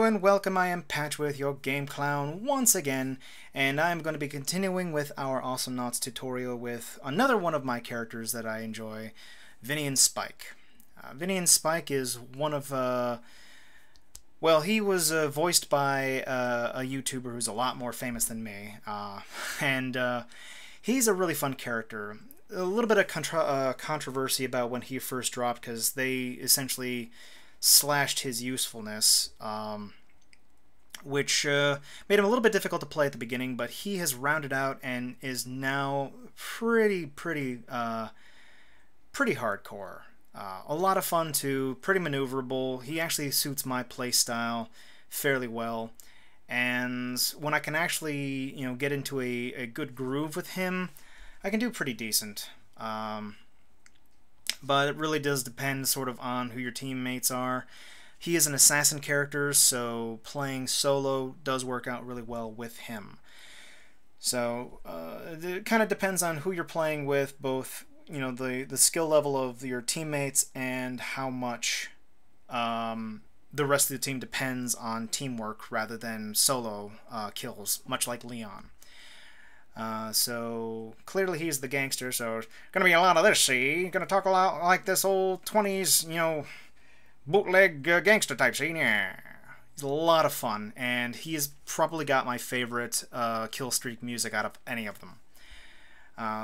Hello and welcome, I am Patchworth, your game clown, once again, and I'm going to be continuing with our Awesomenauts tutorial with another one of my characters that I enjoy, Vinnie and Spike. Vinnie and Spike is one of, well, he was voiced by a YouTuber who's a lot more famous than me, and he's a really fun character. A little bit of controversy about when he first dropped, because they essentially slashed his usefulness, which made him a little bit difficult to play at the beginning, but he has rounded out and is now pretty hardcore. A lot of fun too, pretty maneuverable. He actually suits my play style fairly well, and when I can actually, get into a good groove with him, I can do pretty decent. But it really does depend sort of on who your teammates are. He is an assassin character, so playing solo does work out really well with him. So it kind of depends on who you're playing with, both the skill level of your teammates and how much the rest of the team depends on teamwork rather than solo kills, much like Leon. So clearly he's the gangster, so there's gonna be a lot of this, see? Gonna talk a lot like this old 20s, bootleg gangster type, see? Yeah. He's a lot of fun, and he's probably got my favorite kill streak music out of any of them.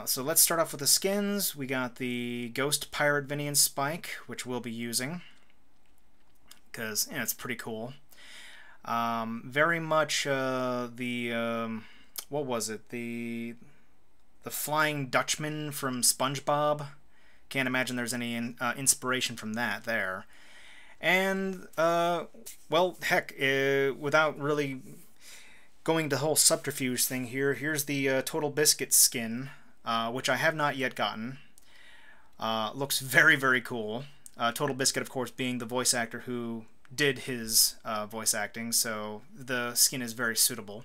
So let's start off with the skins. We got the Ghost Pirate Vinnie and Spike, which we'll be using, because it's pretty cool. Very much what was it? The Flying Dutchman from SpongeBob. Can't imagine there's any inspiration from that there. And, well, heck, without really going the whole subterfuge thing here, here's the Totalbiscuit skin, which I have not yet gotten. Looks very cool. Totalbiscuit, of course, being the voice actor who did his voice acting, so the skin is very suitable.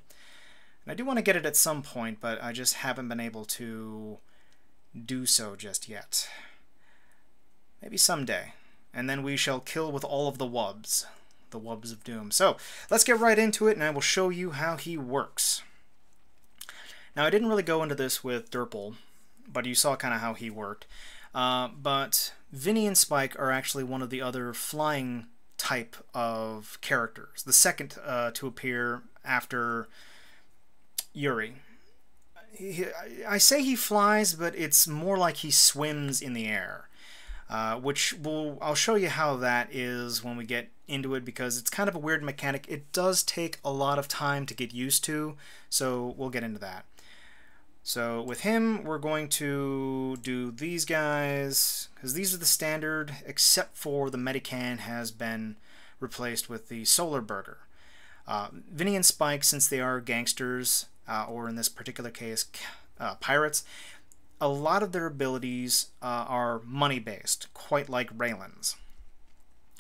And I do want to get it at some point, but I just haven't been able to do so just yet. Maybe someday. And then we shall kill with all of the wubs. The wubs of doom. So, let's get right into it, and I will show you how he works. Now, I didn't really go into this with Derpal, but you saw kind of how he worked. But Vinnie and Spike are actually one of the other flying type of characters. The second to appear after Yuri. I say he flies, but it's more like he swims in the air, which I'll show you how that is when we get into it, because it's kind of a weird mechanic. It does take a lot of time to get used to, so we'll get into that. So with him, we're going to do these guys, because these are the standard, except for the Medican has been replaced with the Solar Burger. Vinnie and Spike, since they are gangsters, or in this particular case, pirates, a lot of their abilities are money-based, quite like Raylan's.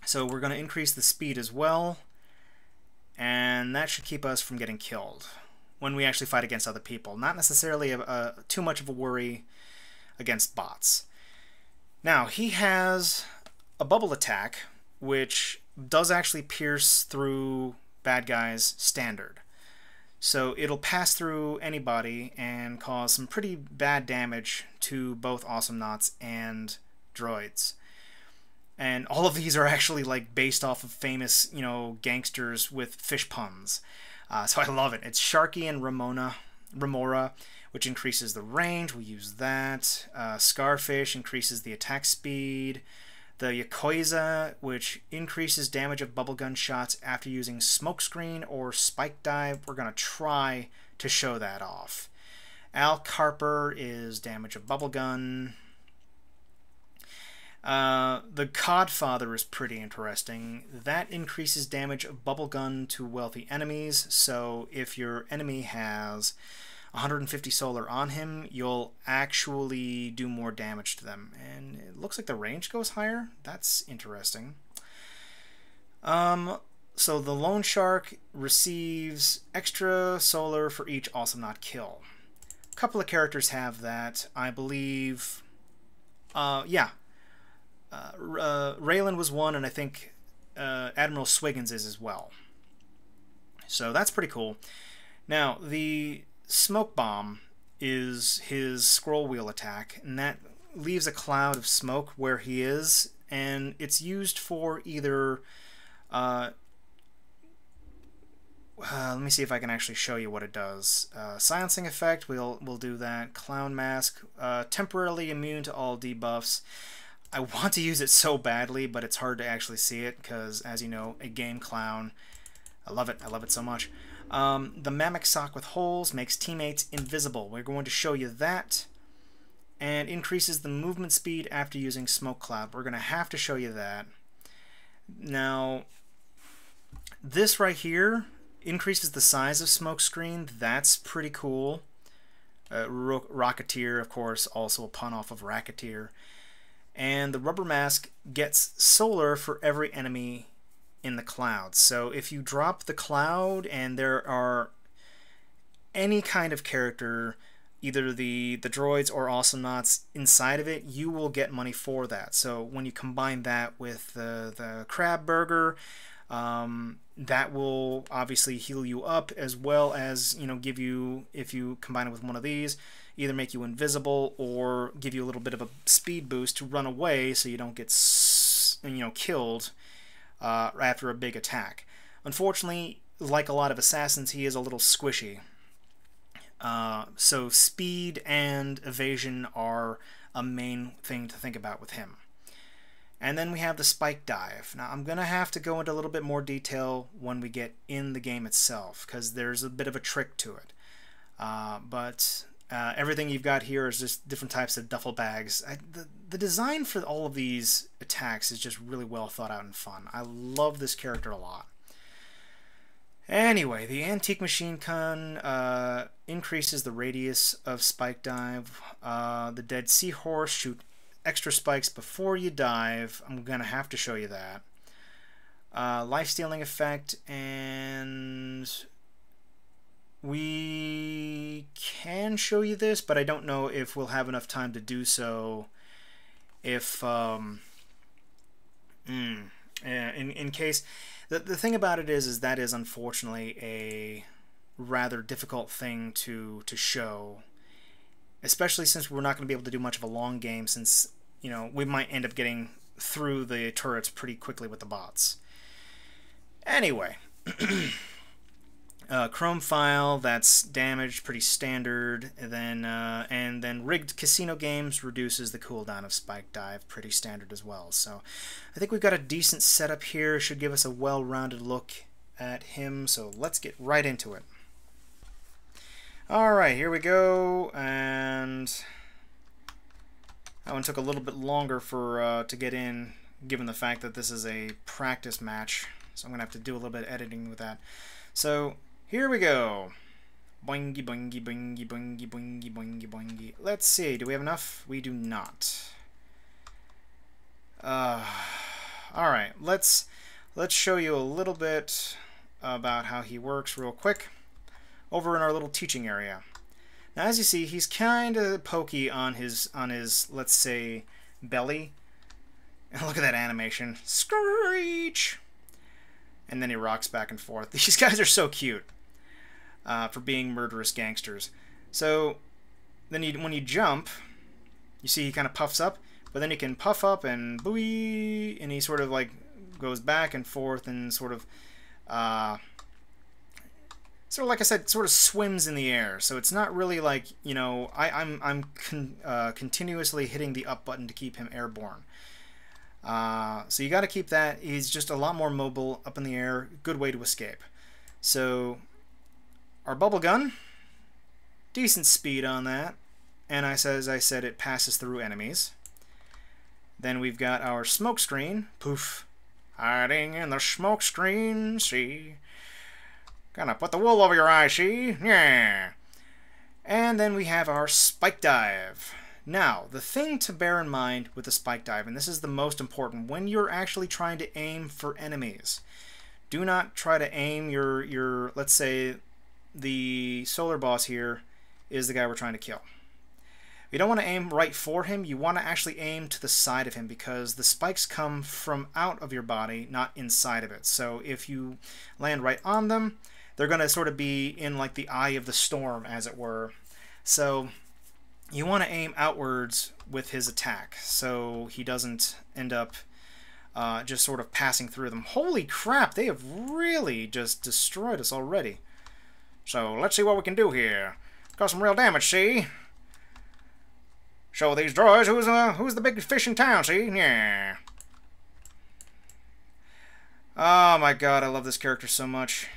So we're going to increase the speed as well, and that should keep us from getting killed when we actually fight against other people. Not necessarily too much of a worry against bots. Now, he has a bubble attack, which does actually pierce through bad guys standard. So it'll pass through anybody and cause some pretty bad damage to both Awesomenauts and droids. And all of these are actually like based off of famous, gangsters with fish puns. So I love it. It's Sharky and Remora, which increases the range. We'll use that. Scarfish increases the attack speed. The Yakuza, which increases damage of bubblegun shots after using smokescreen or spike dive. We're going to try to show that off. Al Carper is damage of bubblegun. The Codfather is pretty interesting. That increases damage of bubblegun to wealthy enemies, so if your enemy has 150 solar on him, you'll actually do more damage to them. And it looks like the range goes higher. That's interesting. So the Lone Shark receives extra solar for each Awesomenaut kill. A couple of characters have that. I believe, Raylan was one, and I think Admiral Swiggins is as well. So that's pretty cool. Now, the smoke bomb is his scroll wheel attack, and that leaves a cloud of smoke where he is, and it's used for either let me see if I can actually show you what it does. Silencing effect, we'll do that. Clown mask, temporarily immune to all debuffs. I want to use it so badly, but it's hard to actually see it because, as you know, a game clown. I love it so much. The Mamic Sock with holes makes teammates invisible. We're going to show you that. And increases the movement speed after using Smoke Cloud. We're going to have to show you that. Now, this right here increases the size of smoke screen. That's pretty cool. Rocketeer, of course, also a pun off of Racketeer. And the rubber mask gets solar for every enemy in the cloud. So if you drop the cloud and there are any kind of character, either the droids or Awesomenauts inside of it, you will get money for that. So when you combine that with the crab burger, that will obviously heal you up, as well as, you know, give you, if you combine it with one of these, either make you invisible or give you a little bit of a speed boost to run away so you don't get, you know, killed after a big attack. Unfortunately, like a lot of assassins, he is a little squishy. So speed and evasion are a main thing to think about with him. And then we have the Spike Dive. Now, I'm going to have to go into a little bit more detail when we get in the game itself, because there's a bit of a trick to it. But everything you've got here is just different types of duffel bags. The design for all of these attacks is just really well thought out and fun. I love this character a lot. Anyway, the Antique Machine Gun increases the radius of Spike Dive. The Dead Seahorse shoot extra spikes before you dive. I'm going to have to show you that. Life-stealing effect, and we can show you this, but I don't know if we'll have enough time to do so. If in case the thing about it is that is unfortunately a rather difficult thing to show, especially since we're not going to be able to do much of a long game, since, you know, we might end up getting through the turrets pretty quickly with the bots. Anyway, Chrome File, that's damaged, pretty standard. And then Rigged Casino Games reduces the cooldown of Spike Dive, pretty standard as well. So I think we've got a decent setup here. Should give us a well-rounded look at him. So let's get right into it. Alright, here we go, and that one took a little bit longer for to get in, given the fact that this is a practice match, so I'm going to have to do a little bit of editing with that. So, here we go. Boingy, boingy, boingy, boingy, boingy, boingy, boingy. Let's see, do we have enough? We do not. Alright, let's show you a little bit about how he works real quick over in our little teaching area. Now, as you see, he's kind of pokey on his, let's say, belly. And look at that animation. Screech! And then he rocks back and forth. These guys are so cute for being murderous gangsters. So, then when you jump, you see he kind of puffs up, but then he can puff up and booey, and he sort of like goes back and forth and sort of like I said, sort of swims in the air. So it's not really like, you know, I'm continuously hitting the up button to keep him airborne. So you got to keep that. He's just a lot more mobile up in the air. Good way to escape. So our bubble gun, decent speed on that, and as I said, it passes through enemies. Then we've got our smoke screen. Poof, hiding in the smoke screen. See. Gonna put the wool over your eyes, see? Yeah. And then we have our Spike Dive. Now, the thing to bear in mind with the Spike Dive, and this is the most important, when you're actually trying to aim for enemies, do not try to aim your let's say, the solar boss here is the guy we're trying to kill. You don't want to aim right for him, you want to actually aim to the side of him, because the spikes come from out of your body, not inside of it. So if you land right on them, they're going to sort of be in like the eye of the storm, as it were. So you want to aim outwards with his attack so he doesn't end up just sort of passing through them. Holy crap, they have really just destroyed us already. So let's see what we can do here. Got some real damage, see? Show these droids who's the big fish in town, see? Yeah. Oh my god, I love this character so much.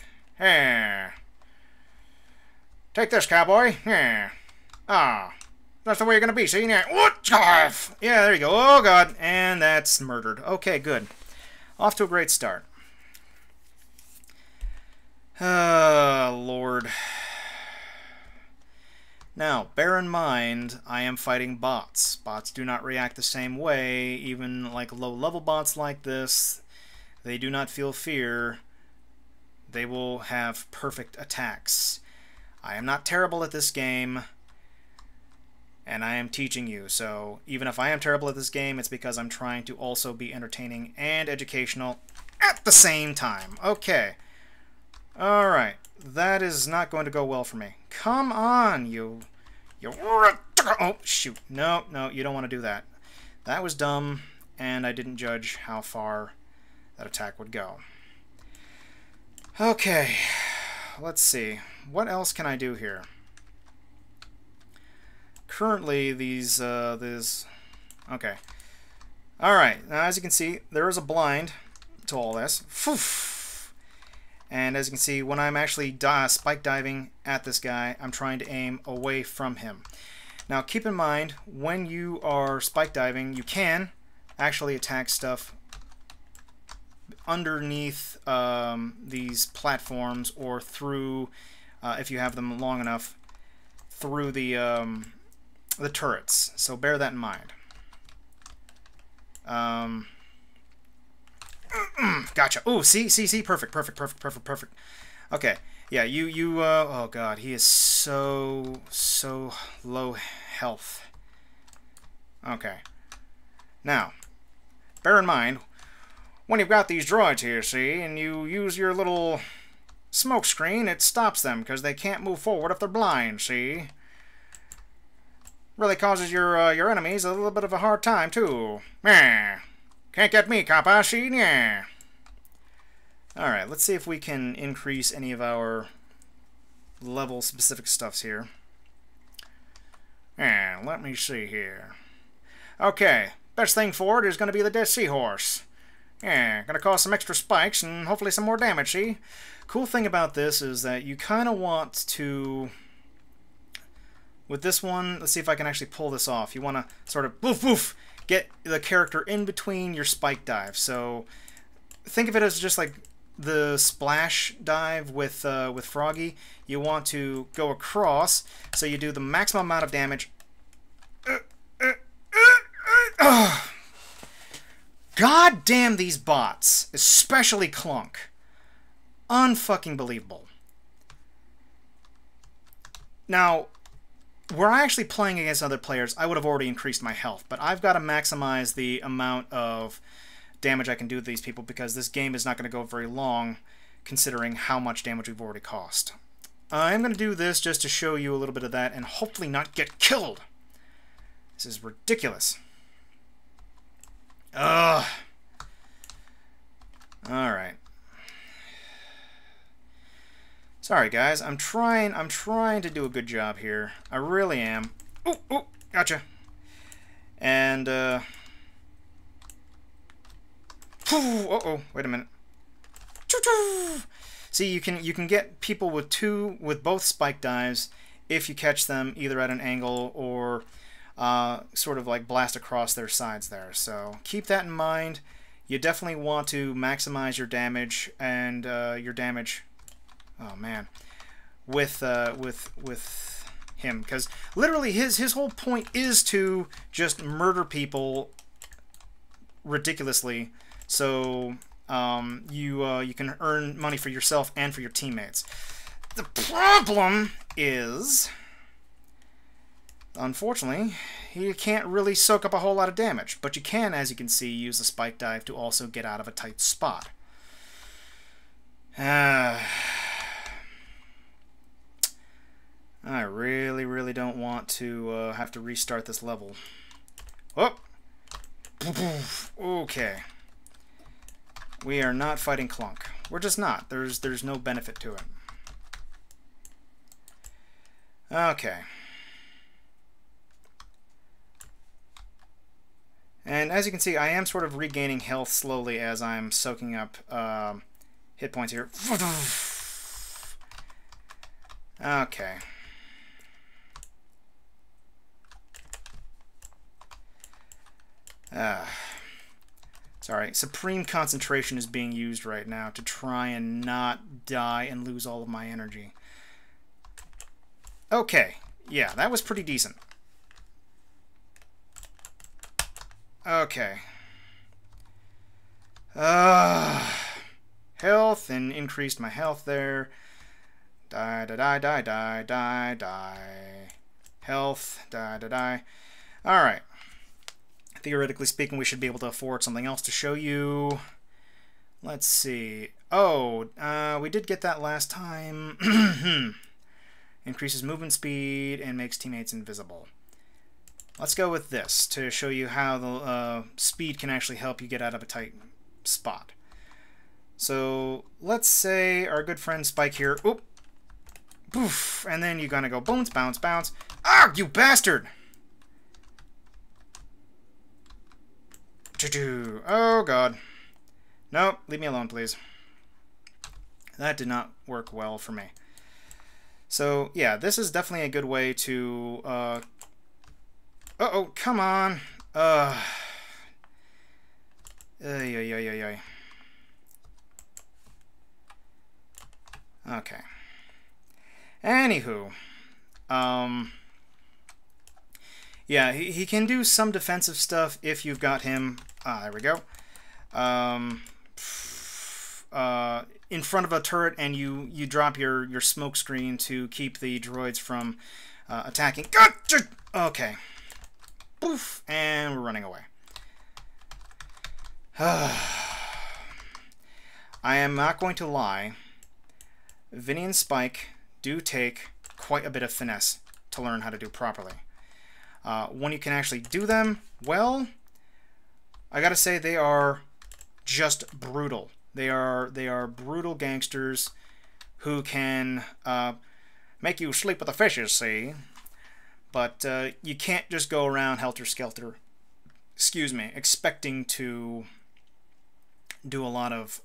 Yeah. Take this, cowboy. Yeah. Ah. That's the way you're gonna be, see? Yeah. What? Yeah, there you go. Oh god. And that's murdered. Okay, good. Off to a great start. Lord. Now, bear in mind, I am fighting bots. Bots do not react the same way. Even like low-level bots like this, they do not feel fear. They will have perfect attacks. I am not terrible at this game, and I am teaching you. So even if I am terrible at this game, it's because I'm trying to also be entertaining and educational at the same time. Okay. Alright. That is not going to go well for me. Come on, you... Oh, shoot. No, you don't want to do that. That was dumb, and I didn't judge how far that attack would go. Okay. Let's see. What else can I do here? Currently, these... Okay. Alright, now as you can see, there is a blind to all this. And as you can see, when I'm actually spike diving at this guy, I'm trying to aim away from him. Now keep in mind, when you are spike diving, you can actually attack stuff underneath these platforms, or through, if you have them long enough, through the turrets. So bear that in mind. Gotcha. Ooh, see, perfect. Okay, yeah, oh god, he is so low health. Okay. Now, bear in mind, when you've got these droids here, see, and you use your little smoke screen, it stops them, because they can't move forward if they're blind, see? Really causes your enemies a little bit of a hard time, too. Meh. Can't get me, coppa, see? Yeah. Alright, let's see if we can increase any of our level-specific stuffs here. And let me see here. Okay, best thing for it is going to be the dead seahorse. Yeah, gonna cause some extra spikes and hopefully some more damage, see? Cool thing about this is that you kind of want to... With this one, let's see if I can actually pull this off. You want to sort of woof, get the character in between your spike dive. So think of it as just like the splash dive with Froggy. You want to go across, so you do the maximum amount of damage. God damn these bots, especially Clunk. Unfucking believable. Now, were I actually playing against other players, I would have already increased my health, but I've got to maximize the amount of damage I can do to these people, because this game is not going to go very long, considering how much damage we've already cost. I'm going to do this just to show you a little bit of that, and hopefully not get killed. This is ridiculous. Ugh. Alright. Sorry, guys. I'm trying to do a good job here. I really am. Ooh, gotcha. And, uh-oh, wait a minute. See, you can get people with both spike dives if you catch them either at an angle or sort of like blast across their sides there. So keep that in mind. You definitely want to maximize your damage and your damage. Oh man, with him, because literally his whole point is to just murder people ridiculously. So you can earn money for yourself and for your teammates. The problem is, unfortunately, you can't really soak up a whole lot of damage, but you can, as you can see, use the spike dive to also get out of a tight spot. want to have to restart this level. Oh! Okay. We are not fighting Clunk. We're just not. There's no benefit to it. Okay. And as you can see, I am sort of regaining health slowly as I'm soaking up hit points here. Okay. Sorry, supreme concentration is being used right now to try and not die and lose all of my energy. Okay, yeah, that was pretty decent. Okay. Health, and increased my health there. Die, die, die, die, die, die, die. Health, die, die, die. Alright. Theoretically speaking, we should be able to afford something else to show you. Let's see. Oh, we did get that last time. Increases movement speed and makes teammates invisible. Let's go with this to show you how the speed can actually help you get out of a tight spot. So let's say our good friend Spike here. Oop. Poof. And then you're gonna go bounce, bounce, bounce. Ah, you bastard! Oh god. Nope, leave me alone, please. That did not work well for me. So yeah, this is definitely a good way to uh-oh, come on. Okay. Anywho, yeah, he can do some defensive stuff if you've got him. There we go. In front of a turret, and you drop your smoke screen to keep the droids from attacking. Gotcha! Okay. Poof, and we're running away. I am not going to lie. Vinnie and Spike do take quite a bit of finesse to learn how to do properly. When you can actually do them well, I gotta say they are just brutal. They are brutal gangsters who can make you sleep with the fishes, see? But you can't just go around helter-skelter, excuse me, expecting to do a lot of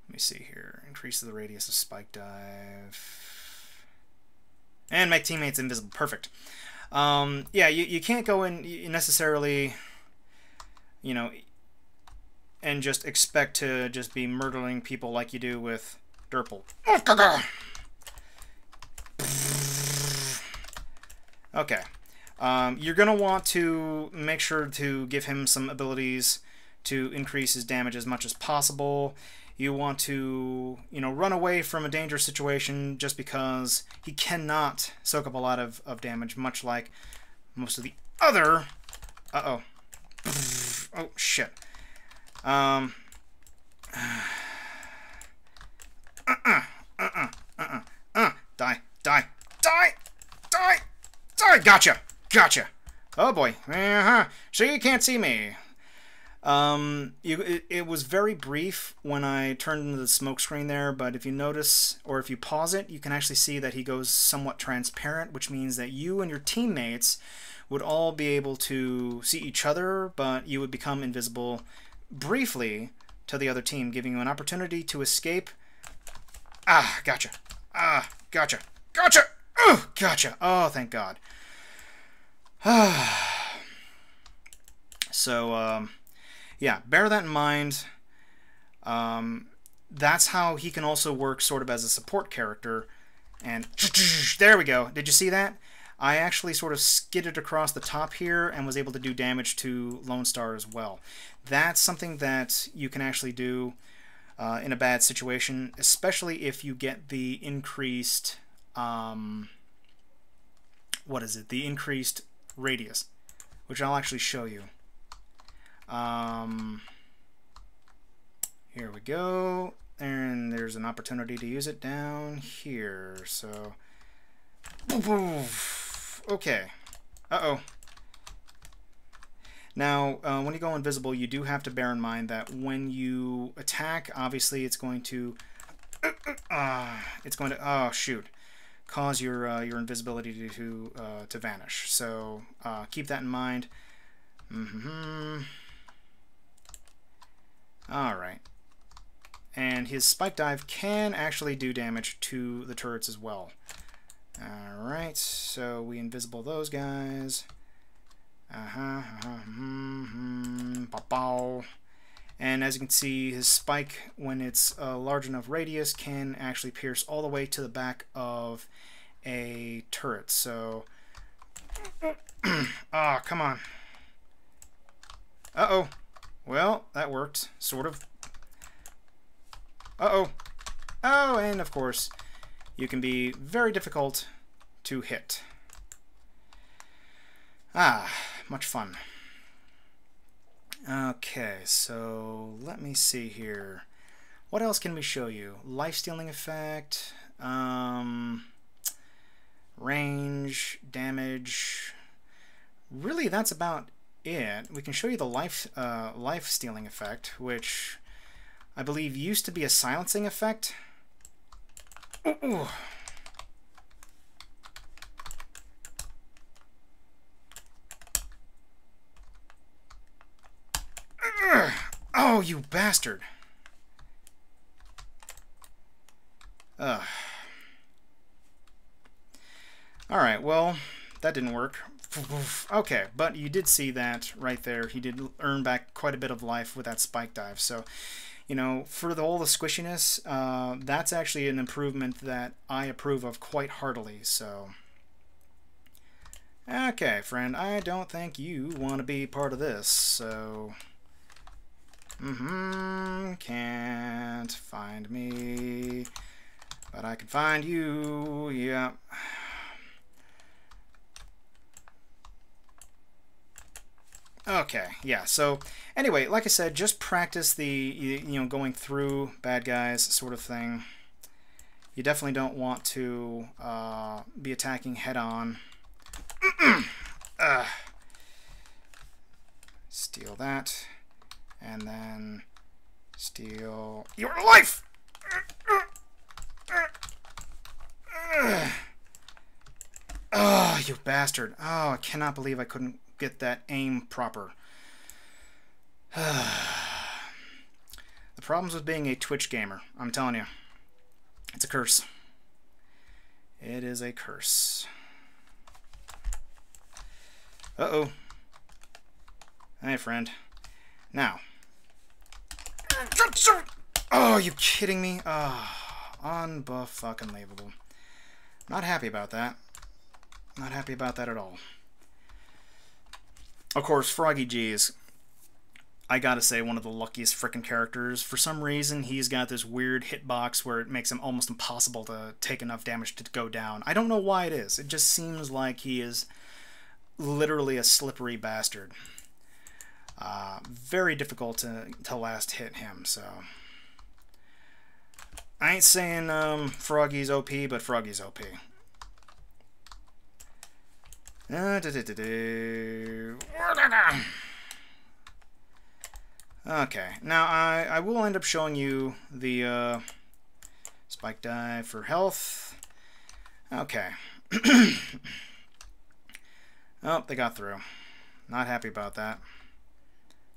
let me see here. Increase the radius of spike dive. And make teammates invisible. Perfect. Yeah, you can't go in necessarily, you know, and just expect to just be murdering people like you do with Derple. Okay. You're going to want to make sure to give him some abilities to increase his damage as much as possible. You want to, you know, run away from a dangerous situation just because he cannot soak up a lot of damage, much like most of the other... Uh-oh. Oh, shit. Die, die, die, die! Gotcha! Gotcha! Oh boy. So you can't see me. It was very brief when I turned into the smoke screen there, but if you notice, or if you pause it, you can actually see that he goes somewhat transparent, which means that you and your teammates would all be able to see each other, but you would become invisible briefly to the other team, giving you an opportunity to escape. Ah, gotcha. Ah, gotcha. Gotcha! Oh, gotcha. Oh, thank God. So, yeah, bear that in mind. That's how he can also work sort of as a support character. And there we go. Did you see that? I actually sort of skidded across the top here and was able to do damage to Lone Star as well. That's something that you can actually do in a bad situation, especially if you get the increased... what is it? The increased radius, which I'll actually show you. Here we go, and there's an opportunity to use it down here. So Okay. Uh-oh. Now, when you go invisible, you do have to bear in mind that when you attack, obviously it's going to... oh, shoot. Cause your invisibility to vanish. So, keep that in mind. Alright. And his spike dive can actually do damage to the turrets as well. Alright, so we invisible those guys. And as you can see, his spike, when it's a large enough radius, can actually pierce all the way to the back of a turret. So, oh, come on. Uh-oh. Well, that worked, sort of. Uh-oh. Oh, and of course, you can be very difficult to hit. Ah, much fun. Okay, so let me see here. What else can we show you? Life-stealing effect, range, damage. Really, that's about it. We can show you the life-stealing effect, which I believe used to be a silencing effect. Ooh. Oh, you bastard. Alright, well, that didn't work. Okay, but you did see that right there. He did earn back quite a bit of life with that spike dive. So, you know, for all the squishiness, that's actually an improvement that I approve of quite heartily. So, okay, friend, I don't think you want to be part of this. So, can't find me, but I can find you. Yeah. Okay, yeah, so anyway, like I said, just practice the, you know, going through bad guys sort of thing. You definitely don't want to be attacking head-on. Steal that, and then steal your life! Oh, you bastard. Oh, I cannot believe I couldn't get that aim proper. The problems with being a Twitch gamer, I'm telling you. It's a curse. It is a curse. Uh-oh. Hey, friend. Now. Oh, you kidding me? Oh, unfucking-believable. Not happy about that. Not happy about that at all. Of course, Froggy G is, I gotta say, one of the luckiest frickin' characters. For some reason, he's got this weird hitbox where it makes him almost impossible to take enough damage to go down. I don't know why it is. It just seems like he is literally a slippery bastard. Very difficult to last hit him, so... I ain't saying Froggy's OP, but Froggy's OP. Okay, now I will end up showing you the spike dive for health. Okay. Oh, they got through. Not happy about that.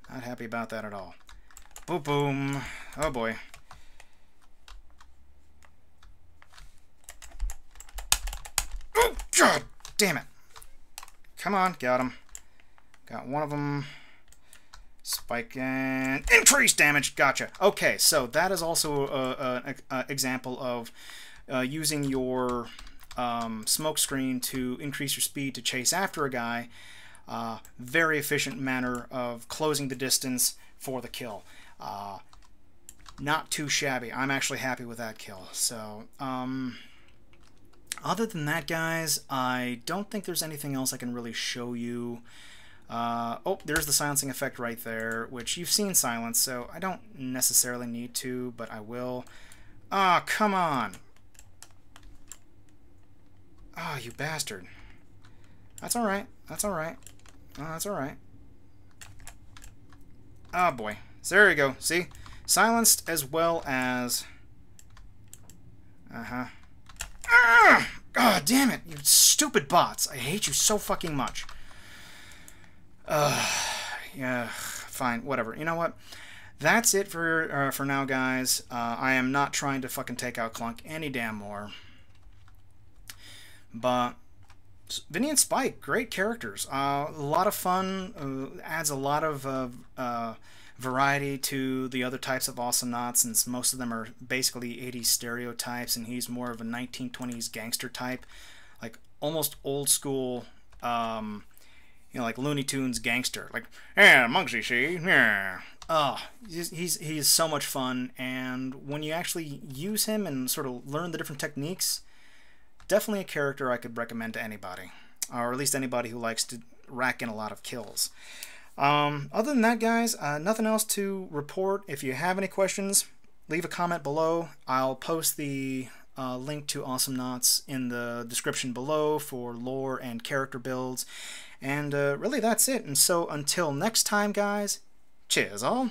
Not happy about that at all. Boom, boom. Oh boy. Oh, God damn it. Come on, got him. Got one of them. Spike and increase damage. Gotcha. Okay, so that is also an example of using your smoke screen to increase your speed to chase after a guy. Very efficient manner of closing the distance for the kill. Not too shabby. I'm actually happy with that kill. So, other than that, guys, I don't think there's anything else I can really show you. Oh, there's the silencing effect right there, which you've seen silence, so I don't necessarily need to, but I will. Ah, come on! Oh, you bastard. That's alright. That's alright. Oh, that's alright. Oh, boy. So there you go. See? Silenced as well as... Uh-huh. God damn it, you stupid bots. I hate you so fucking much. Yeah, fine, whatever. You know what? That's it for now, guys. I am not trying to fucking take out Clunk any damn more. But Vinnie and Spike, great characters. A lot of fun. Adds a lot of variety to the other types of Awesomenauts, since most of them are basically 80s stereotypes, and he's more of a 1920s gangster type, like almost old school. You know, like Looney Tunes gangster, like, yeah, Muggsy, see, yeah. Oh, he's so much fun, and when you actually use him and sort of learn the different techniques, definitely a character I could recommend to anybody, or at least anybody who likes to rack in a lot of kills. Other than that, guys, nothing else to report. If you have any questions, leave a comment below. I'll post the link to Awesomenauts in the description below for lore and character builds. And really, that's it. And so until next time, guys, cheers all.